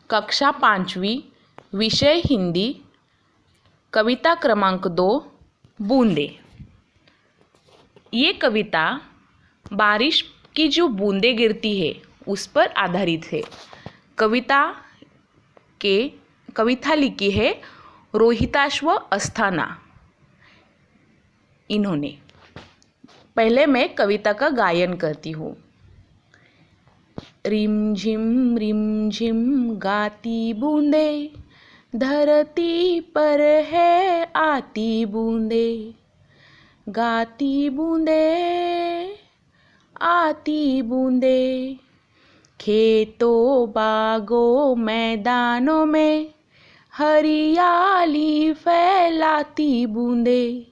कक्षा 5वीं, विषय हिंदी, कविता क्रमांक 2, बूंदे। ये कविता बारिश की जो बूंदें गिरती है उस पर आधारित है। कविता लिखी है रोहिताश्व अस्थाना इन्होंने। पहले मैं कविता का गायन करती हूँ। रिम झिम गाती बूंदे, धरती पर है आती बूंदे, गाती बूंदे आती बूंदे, खेतों बागों मैदानों में हरियाली फैलाती बूंदे,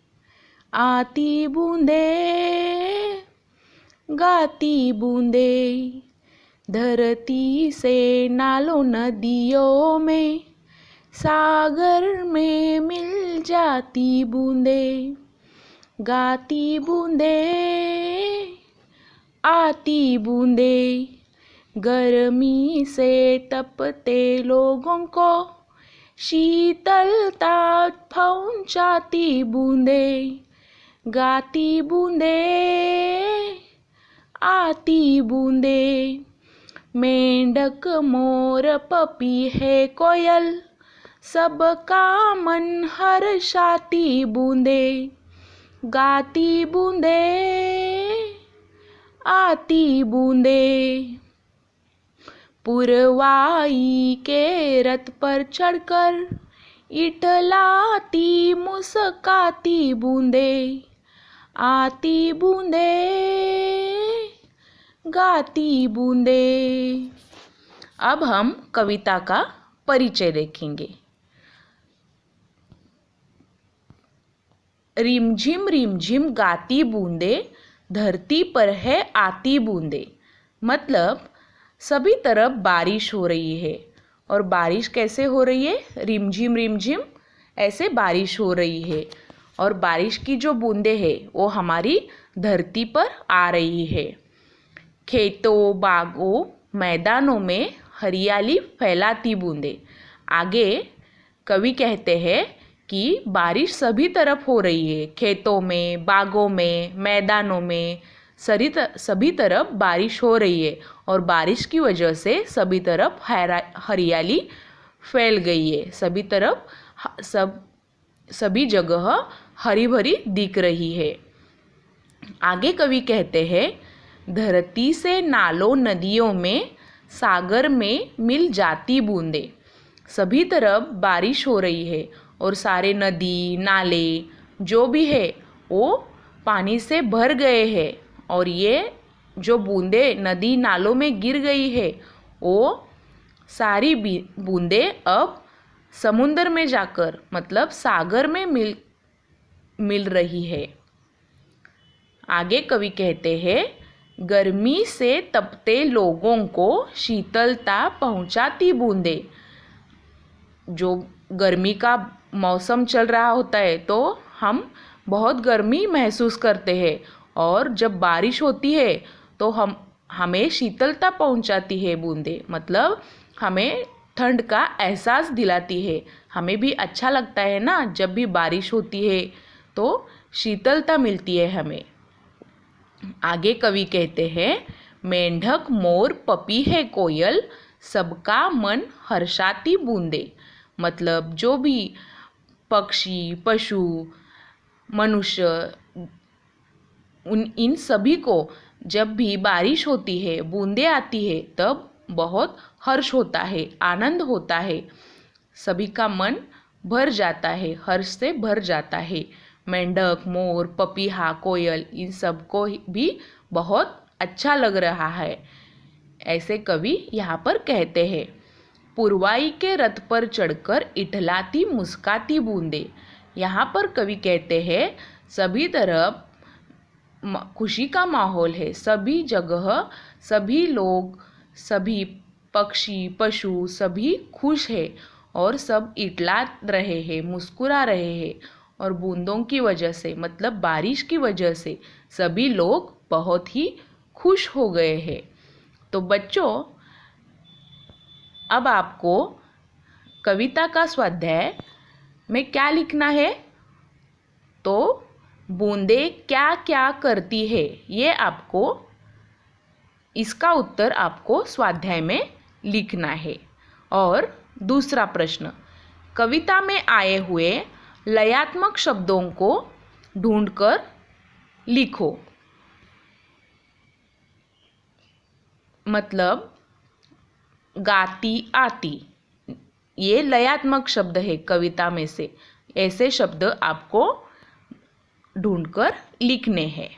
आती बूंदे गाती बूंदे, धरती से नालों नदियों में सागर में मिल जाती बूंदे, गाती बूंदे आती बूंदे, गर्मी से तपते लोगों को शीतलता पहुंचाती बूंदे, गाती बूंदे आती बूंदे, मेंढक मोर पपी है कोयल, सबका मन हर्षाती बूंदे, गाती बूंदे आती बूंदे, पुरवाई के रथ पर चढ़कर इठलाती मुस्काती बूंदे, आती बूंदे गाती बूंदे। अब हम कविता का परिचय देखेंगे। रिमझिम गाती बूंदे, धरती पर है आती बूंदे। मतलब सभी तरफ बारिश हो रही है। और बारिश कैसे हो रही है? रिमझिम ऐसे बारिश हो रही है। और बारिश की जो बूंदे है वो हमारी धरती पर आ रही है। खेतों बागों मैदानों में हरियाली फैलाती बूंदे। आगे कवि कहते हैं कि बारिश सभी तरफ हो रही है। खेतों में, बागों में, मैदानों में सभी तरफ बारिश हो रही है। और बारिश की वजह से सभी तरफ हरियाली फैल गई है। सभी तरफ सभी जगह हरी भरी दिख रही है। आगे कवि कहते हैं, धरती से नालों नदियों में सागर में मिल जाती बूंदे। सभी तरफ बारिश हो रही है और सारे नदी नाले जो भी है वो पानी से भर गए हैं। और ये जो बूंदे नदी नालों में गिर गई है वो सारी बूंदे अब समुद्र में जाकर मतलब सागर में मिल रही है। आगे कवि कहते हैं, गर्मी से तपते लोगों को शीतलता पहुंचाती बूंदे। जो गर्मी का मौसम चल रहा होता है तो हम बहुत गर्मी महसूस करते हैं। और जब बारिश होती है तो हमें शीतलता पहुंचाती है बूंदे। मतलब हमें ठंड का एहसास दिलाती है। हमें भी अच्छा लगता है ना, जब भी बारिश होती है तो शीतलता मिलती है हमें। आगे कवि कहते हैं, मेंढक मोर पपी है कोयल, सबका मन हर्षाती बूंदे। मतलब जो भी पक्षी पशु मनुष्य इन सभी को जब भी बारिश होती है, बूंदें आती है, तब बहुत हर्ष होता है, आनंद होता है। सभी का मन भर जाता है, हर्ष से भर जाता है। मेंढक मोर पपीहा कोयल इन सबको भी बहुत अच्छा लग रहा है। ऐसे कवि यहाँ पर कहते हैं। पुरवाई के रथ पर चढ़कर इठलाती मुस्काती बूंदे। यहाँ पर कवि कहते हैं सभी तरफ खुशी का माहौल है। सभी जगह सभी लोग सभी पक्षी पशु सभी खुश है और सब इठला रहे हैं, मुस्कुरा रहे हैं। और बूंदों की वजह से मतलब बारिश की वजह से सभी लोग बहुत ही खुश हो गए हैं। तो बच्चों, अब आपको कविता का स्वाध्याय में क्या लिखना है? तो बूंदे क्या क्या करती है, ये आपको, इसका उत्तर आपको स्वाध्याय में लिखना है। और दूसरा प्रश्न, कविता में आए हुए लयात्मक शब्दों को ढूंढकर लिखो। मतलब गाती आती, ये लयात्मक शब्द है कविता में से, ऐसे शब्द आपको ढूंढकर लिखने हैं।